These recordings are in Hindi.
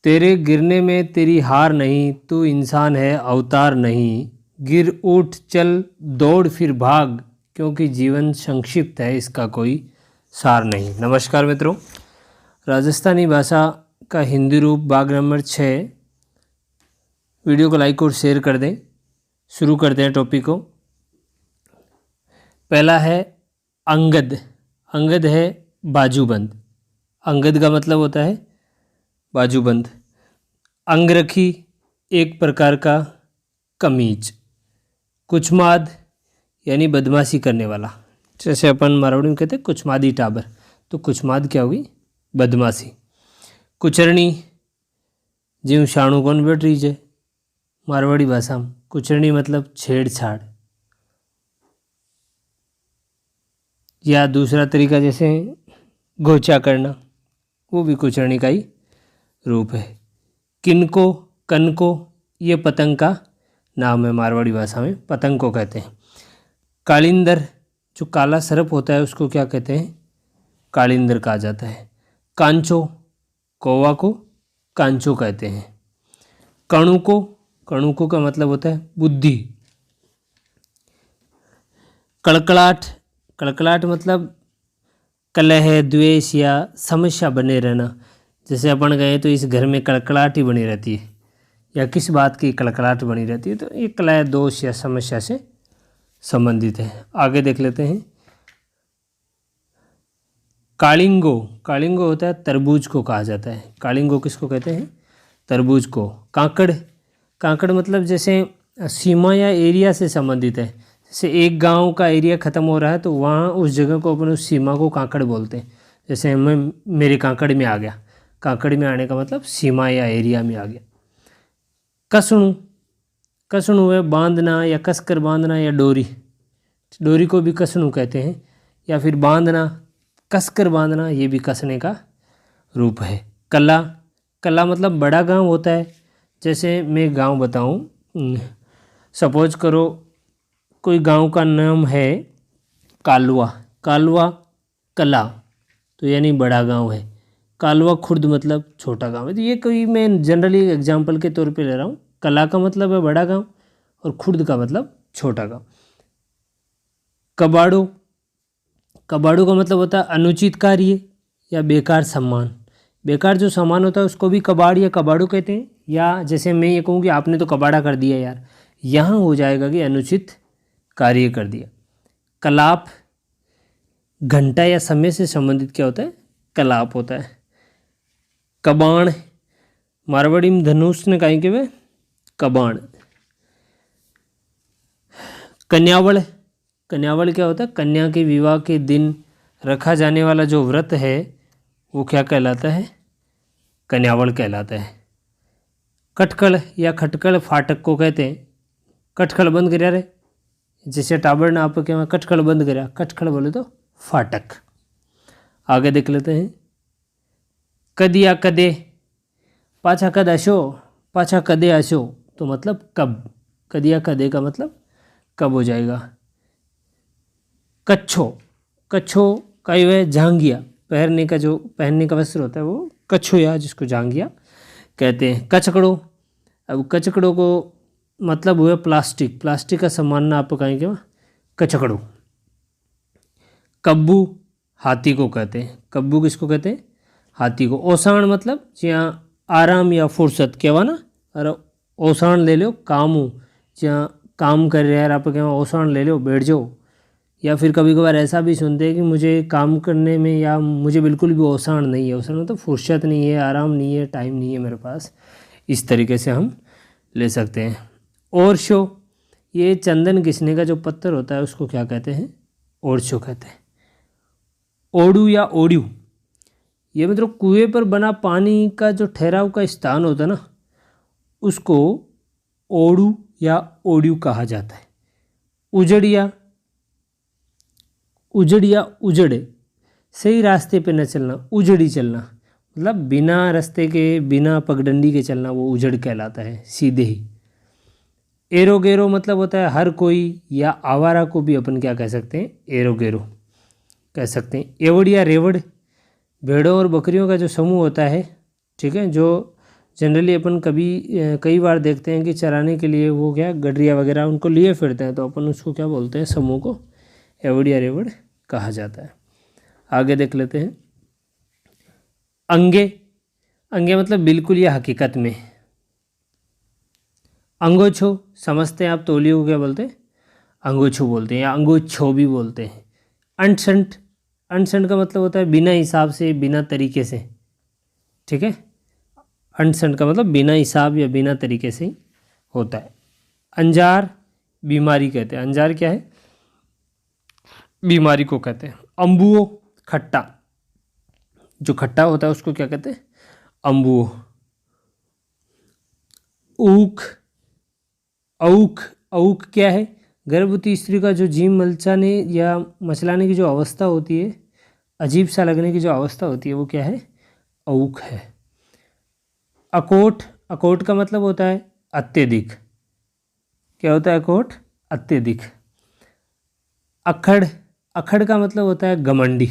तेरे गिरने में तेरी हार नहीं, तू इंसान है अवतार नहीं। गिर उठ चल दौड़ फिर भाग, क्योंकि जीवन संक्षिप्त है इसका कोई सार नहीं। नमस्कार मित्रों, राजस्थानी भाषा का हिंदी रूप भाग नंबर 6। वीडियो को लाइक और शेयर कर दें। शुरू करते हैं टॉपिक को। पहला है अंगद। अंगद है बाजूबंद। अंगद का मतलब होता है बाजूबंद। अंगरखी एक प्रकार का कमीज। कुचमाद यानी बदमाशी करने वाला। जैसे अपन मारवाड़ी में कहते हैं कुचमादी टाबर, तो कुचमाद क्या होगी? बदमाशी। कुचरणी जीव शाणु कौन बैठ रही है मारवाड़ी भाषा में। कुचरणी मतलब छेड़छाड़। या दूसरा तरीका जैसे घोचा करना, वो भी कुचरणी का ही रूप है। किनको कनको ये पतंग का नाम है, मारवाड़ी भाषा में पतंग को कहते हैं। कालिंदर जो काला सर्प होता है उसको क्या कहते हैं? कालिंदर कहा जाता है। कांचो कौवा को कांचो कहते हैं। कणुको, कणुको का मतलब होता है बुद्धि। कड़कड़ाहट, कड़कड़ाहट मतलब कलह द्वेष या समस्या बने रहना। जैसे अपन गए तो इस घर में कड़कड़ाहट ही बनी रहती है, या किस बात की कड़कड़ाहट बनी रहती है, तो ये कलह दोष या समस्या से संबंधित है। आगे देख लेते हैं। कालिंगो, कालिंगो होता है तरबूज को कहा जाता है। कालिंगो किसको कहते हैं? तरबूज को। कांकड़, कांकड़ मतलब जैसे सीमा या एरिया से संबंधित है। जैसे एक गांव का एरिया ख़त्म हो रहा है तो वहाँ उस जगह को अपन उस सीमा को कांकड़ बोलते हैं। जैसे मैं मेरे कांकड़ में आ गया, कांकड़ में आने का मतलब सीमा या एरिया में आ गया। कसणु, कसणु है बांधना या कसकर बांधना या डोरी। डोरी को भी कसणु कहते हैं, या फिर बांधना कसकर बांधना, ये भी कसने का रूप है। कला, कला मतलब बड़ा गांव होता है। जैसे मैं गांव बताऊं, सपोज करो कोई गांव का नाम है कालवा। कालवा कला तो यानी बड़ा गांव है। कालवा खुर्द मतलब छोटा गांव है। तो ये कोई मैं जनरली एग्जांपल के तौर पे ले रहा हूँ। कला का मतलब है बड़ा गांव और खुर्द का मतलब छोटा गांव। कबाड़ो, कबाड़ो का मतलब होता है अनुचित कार्य या बेकार सम्मान। बेकार जो सामान होता है उसको भी कबाड़ या कबाड़ो कहते हैं। या जैसे मैं ये कहूँ कि आपने तो कबाड़ा कर दिया यार, यहाँ हो जाएगा कि अनुचित कार्य कर दिया। कलाप घंटा या समय से संबंधित क्या होता है? कलाप होता है। कबाण, मारवाड़ी में धनुष ने कहीं के वे कबाण। कन्यावल, कन्यावल क्या होता है? कन्या के विवाह के दिन रखा जाने वाला जो व्रत है वो क्या कहलाता है? कन्यावल कहलाता है। कटकल या खटकल फाटक को कहते हैं। कटकल बंद करिया रे, जैसे टाबर ने आप क्या कटकल बंद करिया, कटकल बोले तो फाटक। आगे देख लेते हैं। कदिया कदे, पाछा कद आशो, पाछा कदे आशो, तो मतलब कब। कदिया कदे का मतलब कब हो जाएगा। कच्छो, कच्छो का ही वह झांगिया, पहनने का जो पहनने का वस्त्र होता है वो कच्छो या जिसको झांगिया कहते हैं। कचकड़ो, अब कचकड़ो को मतलब हुआ प्लास्टिक, प्लास्टिक का सामान ना आप कहेंगे वहाँ कचकड़ो। कब्बू हाथी को कहते हैं। कब्बू किसको कहते हैं? हाथी को। ओसाण मतलब जहाँ आराम या फुर्सत कहवा ना, अरे ओसाण ले लो कामू, जहाँ काम कर रहे हैं आप कहवा ओसाण ले लो बैठ जाओ। या फिर कभी कभार ऐसा भी सुनते हैं कि मुझे काम करने में या मुझे बिल्कुल भी ओसाण नहीं है। ओसाण मतलब फुर्सत नहीं है, आराम नहीं है, टाइम नहीं है मेरे पास। इस तरीके से हम ले सकते हैं। ओरशो, ये चंदन घिसने का जो पत्थर होता है उसको क्या कहते हैं? ओरशो कहते हैं। ओडू या ओड्यू, ये मतलब कुएं पर बना पानी का जो ठहराव का स्थान होता है ना, उसको ओडू या ओड्यू कहा जाता है। उजड़िया, उजड़िया उजड़े, सही रास्ते पे न चलना, उजड़ी चलना मतलब बिना रास्ते के, बिना पगडंडी के चलना, वो उजड़ कहलाता है, सीधे ही। एरोगेरो मतलब होता है हर कोई, या आवारा को भी अपन क्या कह सकते हैं? एरोगेरो कह सकते हैं। एवड़ या रेवड़, भेड़ों और बकरियों का जो समूह होता है, ठीक है, जो जनरली अपन कई बार देखते हैं कि चराने के लिए वो क्या गडरिया वगैरह उनको लिए फिरते हैं, तो अपन उसको क्या बोलते हैं, समूह को एवड़ या रेवड़ कहा जाता है। आगे देख लेते हैं। अंगे, अंगे मतलब बिल्कुल या हकीकत में। अंगोछो समझते हैं आप, तौलिए को क्या बोलते हैं, अंगोछो बोलते हैं या अंगोछो भी बोलते हैं। अनसंट, अनसंट का मतलब होता है बिना हिसाब से, बिना तरीके से, ठीक है। अनसंट का मतलब बिना हिसाब या बिना तरीके से ही होता है। अंजार बीमारी कहते हैं, अंजार क्या है, बीमारी को कहते हैं। अम्बुओ खट्टा, जो खट्टा होता है उसको क्या कहते हैं, अम्बुओ। ऊख, औख, औख क्या है, गर्भवती स्त्री का जो जीभ मलचाने या मचलाने की जो अवस्था होती है, अजीब सा लगने की जो अवस्था होती है, वो क्या है, औख है। अकोट, अकोट का मतलब होता है अत्यधिक, क्या होता है अकोट, अत्यधिक। अखड़, अखड़ का मतलब होता है घमंडी,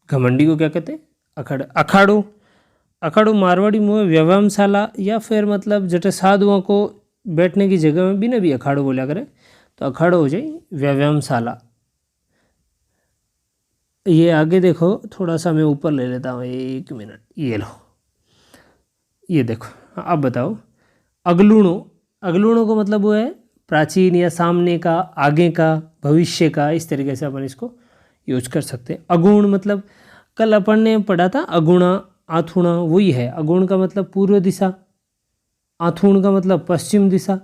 घमंडी को क्या कहते हैं, अखड़। अखाड़ो, अखाड़ो मारवाड़ी मुँह व्यायामशाला या फिर मतलब जटे साधुओं को बैठने की जगह में भी ना भी अखाड़ो बोला करें, तो अखाड़ो हो जाए व्यायामशाला। ये आगे देखो, थोड़ा सा मैं ऊपर ले लेता हूँ, 1 मिनट, ये लो, ये देखो। अब बताओ अगलूणो, अगलूणो को मतलब वो है प्राचीन या सामने का, आगे का, भविष्य का, इस तरीके से अपन इसको यूज कर सकते हैं। अगुण मतलब कल अपन ने पढ़ा था अगुणा आथुणा, वही है। अगुण का मतलब पूर्व दिशा, आथुण का मतलब पश्चिम दिशा,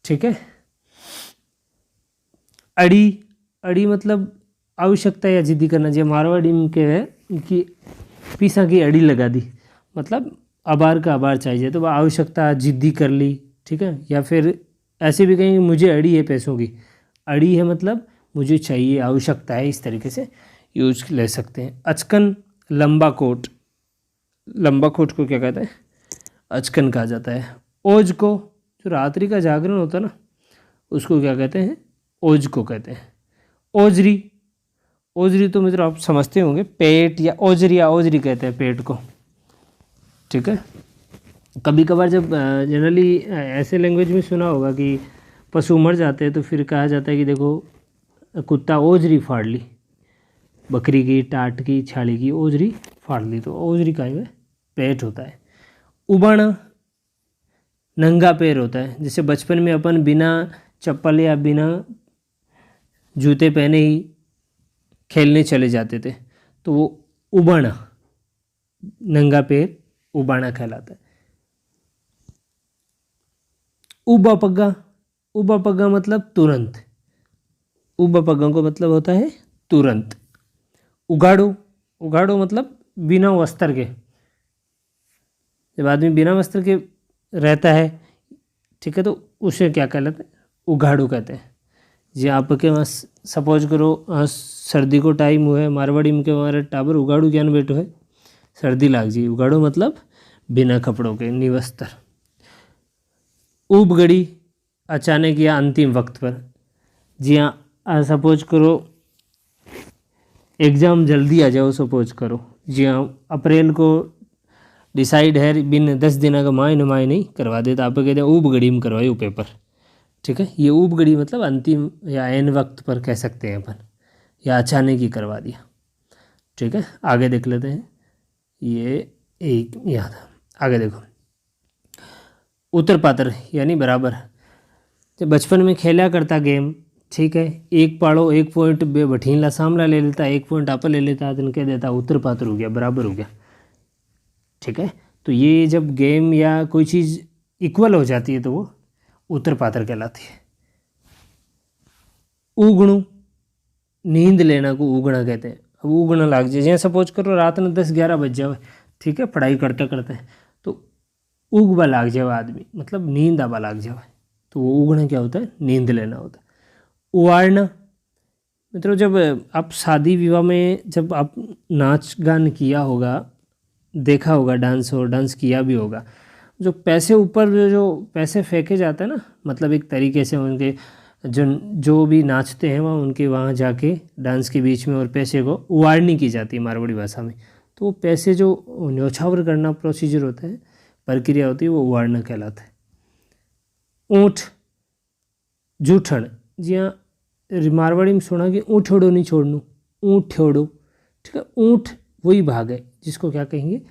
ठीक है। अड़ी, अड़ी मतलब आवश्यकता या जिद्दी करना, जो मारवाड़ी में के है कि पीसा की अड़ी लगा दी, मतलब आभार का आभार चाहिए, तो वह आवश्यकता जिद्दी कर ली, ठीक है। या फिर ऐसे भी कहेंगे मुझे अड़ी है पैसों की, अड़ी है मतलब मुझे चाहिए, आवश्यकता है, इस तरीके से यूज ले सकते हैं। अचकन लंबा कोट, लंबा कोट को क्या कहते हैं, अचकन कहा जाता है। ओज को, जो रात्रि का जागरण होता है ना, उसको क्या कहते हैं, ओज को कहते हैं। ओजरी, ओजरी तो मित्र आप समझते होंगे, पेट या ओजरी, या ओजरी कहते हैं पेट को, ठीक है। कभी कभार जब जनरली ऐसे लैंग्वेज में सुना होगा कि पशु मर जाते हैं तो फिर कहा जाता है कि देखो कुत्ता ओजरी फाड़ ली, बकरी की टाट की छाली की ओजरी फाड़ ली, तो ओजरी का है पेट होता है। उबाना नंगा पैर होता है, जैसे बचपन में अपन बिना चप्पल या बिना जूते पहने ही खेलने चले जाते थे, तो वो उबाना, नंगा पैर उबाना कहलाता है। उबा पग्गा, उबा पग्गा मतलब तुरंत, उबा पग्गा को मतलब होता है तुरंत। उगाड़ो, उगाड़ो मतलब बिना वस्त्र के, जब आदमी बिना वस्त्र के रहता है, ठीक है, तो उसे क्या कहलाता है, उगाड़ो कहते हैं। जी आपके वहाँ सपोज करो सर्दी को टाइम हुआ है, मारवाड़ी में के हमारे टाबर उगाड़ू ज्ञान बैठो है, सर्दी लाग जी, उगाड़ो मतलब बिना कपड़ों के, निवस्त्र। ऊब गड़ी अचानक या अंतिम वक्त पर, जी हाँ सपोज करो एग्ज़ाम जल्दी आ जाओ, सपोज करो, जी हाँ अप्रैल को डिसाइड है, बिन 10 दिन का माय नहीं करवा देता, आप कहते हैं ऊब घड़ी में करवाई पेपर, ठीक है। ये ऊब घड़ी मतलब अंतिम या एन वक्त पर कह सकते हैं अपन, या अचानक ही करवा दिया, ठीक है। आगे देख लेते हैं, ये एक याद, आगे देखो। उत्तर पात्र यानी बराबर, जब बचपन में खेला करता गेम, ठीक है, एक पाड़ो 1 पॉइंट बे बठीनला सामला ले लेता, 1 पॉइंट आप ले लेता, तो कह देता उत्तर पात्र हो गया, बराबर हो गया, ठीक है। तो ये जब गेम या कोई चीज़ इक्वल हो जाती है तो वो उत्तर पात्र कहलाती है। उगणु, नींद लेना को उगना कहते हैं। अब उगना लाग जाए, जैसे सपोज करो रात में 10-11 बज जाए, ठीक है, पढ़ाई करते करते, तो उगवा लाग जाए आदमी, मतलब नींद आवा लाग जाए, तो वो उगना क्या होता है, नींद लेना होता है। उवाड़ना मतलब जब आप शादी विवाह में जब आप नाच गान किया होगा, देखा होगा डांस, और डांस किया भी होगा, जो पैसे ऊपर जो पैसे फेंके जाते हैं ना, मतलब एक तरीके से उनके जो भी नाचते हैं वहाँ, उनके वहाँ जाके डांस के बीच में और पैसे को उवाड़नी की जाती है मारवाड़ी भाषा में, तो वो पैसे जो न्योछावर करना प्रोसीजर होता है, प्रक्रिया होती है, वो उबाड़ना कहलाता है। ऊँट जूठण, जी हाँ मारवाड़ी में सुना कि ऊँठोड़ो नहीं छोड़नू, ऊँट ठोड़ो, ठीक है। ऊँट वही भाग है जिसको क्या कहेंगे,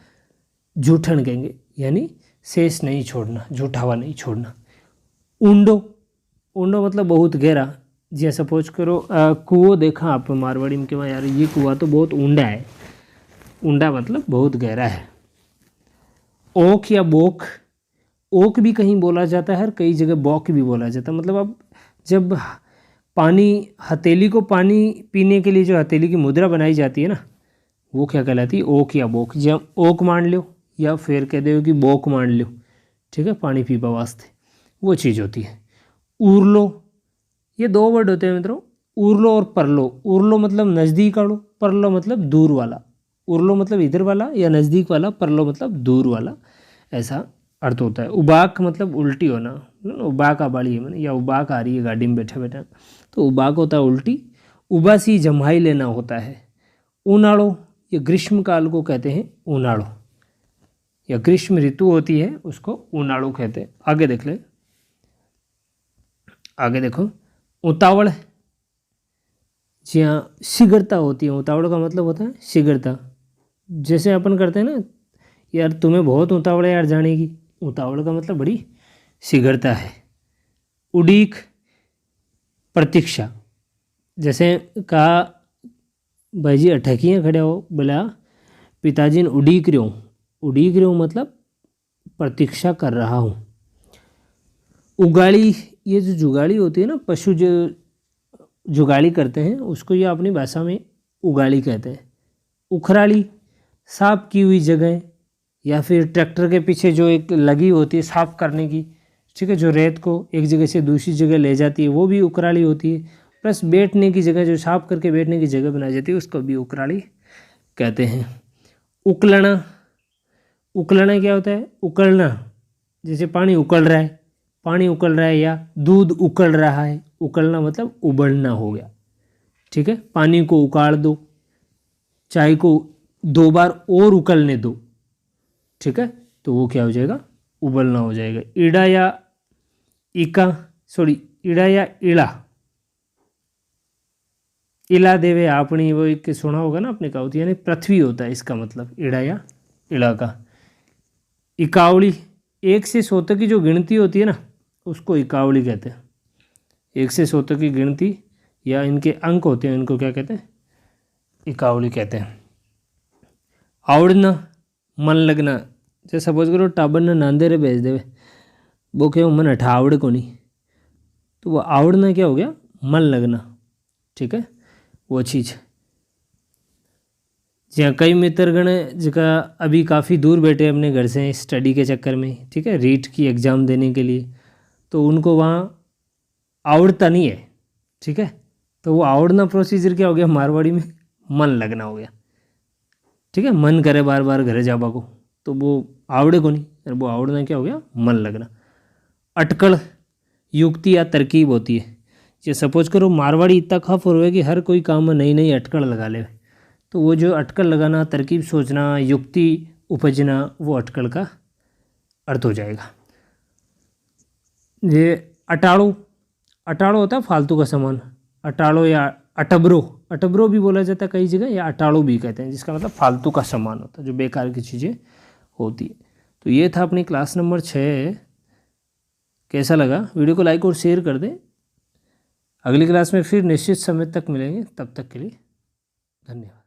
जूठण कहेंगे, यानी शेष नहीं छोड़ना, जूठावा नहीं छोड़ना। ऊंडो, ऊंडो मतलब बहुत गहरा। जी सपोज करो कुआं देखा आप मारवाड़ी में कि यार ये कुआं तो बहुत ऊंडा है, ऊंडा मतलब बहुत गहरा है। ओक या बोक, ओक भी कहीं बोला जाता है और कई जगह बौक भी बोला जाता है। मतलब अब जब पानी, हथेली को पानी पीने के लिए जो हथेली की मुद्रा बनाई जाती है ना, वो क्या कहलाती है, ओक या बोक। जब ओक मान लो या फिर कह दो कि बोक मान लो, ठीक है, पानी पीवा वास्ते, वो चीज़ होती है। उरलो, ये दो वर्ड होते हैं मित्रों, उरलो और परलो। उरलो मतलब नज़दीक वालो, परलो मतलब दूर वाला। उरलो मतलब इधर वाला या नज़दीक वाला, परलो मतलब दूर वाला, ऐसा अर्थ होता है। उबाक मतलब उल्टी होना, उबाक आ बाड़ी है मैंने, या उबाक आ रही है गाड़ी में बैठे बैठे, तो उबाक होता है उल्टी। उबासी जमाई लेना होता है। उनाड़ो, ये ग्रीष्म काल को कहते हैं उनाड़ो, या ग्रीष्म ऋतु होती है उसको उनाड़ो कहते हैं। आगे देख ले, आगे देखो, उतावड़, जी हाँ शीघ्रता होती है। उतावड़ का मतलब होता है शीघ्रता। जैसे अपन करते हैं ना, यार तुम्हें बहुत उतावड़ है यार जाने की, उतावड़ का मतलब बड़ी शीघ्रता है। उड़ीक, प्रतीक्षा। जैसे कहा भाई जी अठकियाँ खड़े हो, बोला पिताजी ने उड़ीक रहे हो, उड़ीक रहे हो मतलब प्रतीक्षा कर रहा हूँ। उगाड़ी, ये जो जुगाड़ी होती है ना, पशु जो जुगाड़ी करते हैं उसको ये अपनी भाषा में उगाड़ी कहते हैं। उखराली, साफ की हुई जगह, या फिर ट्रैक्टर के पीछे जो एक लगी होती है साफ करने की, ठीक है, जो रेत को एक जगह से दूसरी जगह ले जाती है, वो भी उखराली होती है। प्लस बैठने की जगह, जो साफ करके बैठने की जगह बनाई जाती है, उसको भी उखराली कहते हैं। उकलना, उकलना क्या होता है, उकलना, जैसे पानी उकल रहा है, पानी उकल रहा है, या दूध उकल रहा है। उकलना मतलब उबलना हो गया, ठीक है। पानी को उकाड़ दो, चाय को 2 बार और उकलने दो, ठीक है, तो वो क्या हो जाएगा, उबलना हो जाएगा। ईड़ा या इका, सॉरी ईड़ा या इड़ा, इला देवे आपनी, वो एक सुना होगा ना आपने, कहावत, यानी पृथ्वी होता है इसका मतलब, ईड़ा या इड़ा का। इकावली, 1 से 100 तक की जो गिनती होती है ना, उसको इकावली कहते हैं। 1 से 100 तक की गिनती या इनके अंक होते हैं, इनको क्या कहते हैं, इकावली कहते हैं। आवड़ना, मन लगना। जैसे सपोज करो टाबर ने नांदे रे भेज देवे, वो क्या मन अठा आवड़े को नहीं, तो वो आवड़ना क्या हो गया, मन लगना, ठीक है, वो चीज़। जहाँ कई मित्रगण जगह अभी काफ़ी दूर बैठे अपने घर से स्टडी के चक्कर में, ठीक है, रीट की एग्ज़ाम देने के लिए, तो उनको वहाँ आवड़ता नहीं है, ठीक है, तो वो आवड़ना प्रोसीजर क्या हो गया मारवाड़ी में, मन लगना हो गया, ठीक है। मन करे बार बार घरे जाबा को, तो वो आवड़े को नहीं, और वो आवड़ना क्या हो गया, मन लगना। अटकड़, युक्ति या तरकीब होती है। ये सपोज करो मारवाड़ी इतना खफ हो रहा है कि हर कोई काम में नई नई अटकड़ लगा ले, तो वो जो अटकड़ लगाना, तरकीब सोचना, युक्ति उपजना, वो अटकड़ का अर्थ हो जाएगा। ये अटाड़ो, अटाड़ो होता है फालतू का सामान, अटाड़ो या अटबरो, अटबरो भी बोला जाता है कई जगह, या अटाड़ो भी कहते हैं, जिसका मतलब फालतू का सामान होता है, जो बेकार की चीज़ें होती है। तो ये था अपनी क्लास नंबर 6। कैसा लगा, वीडियो को लाइक और शेयर कर दें। अगली क्लास में फिर निश्चित समय तक मिलेंगे, तब तक के लिए धन्यवाद।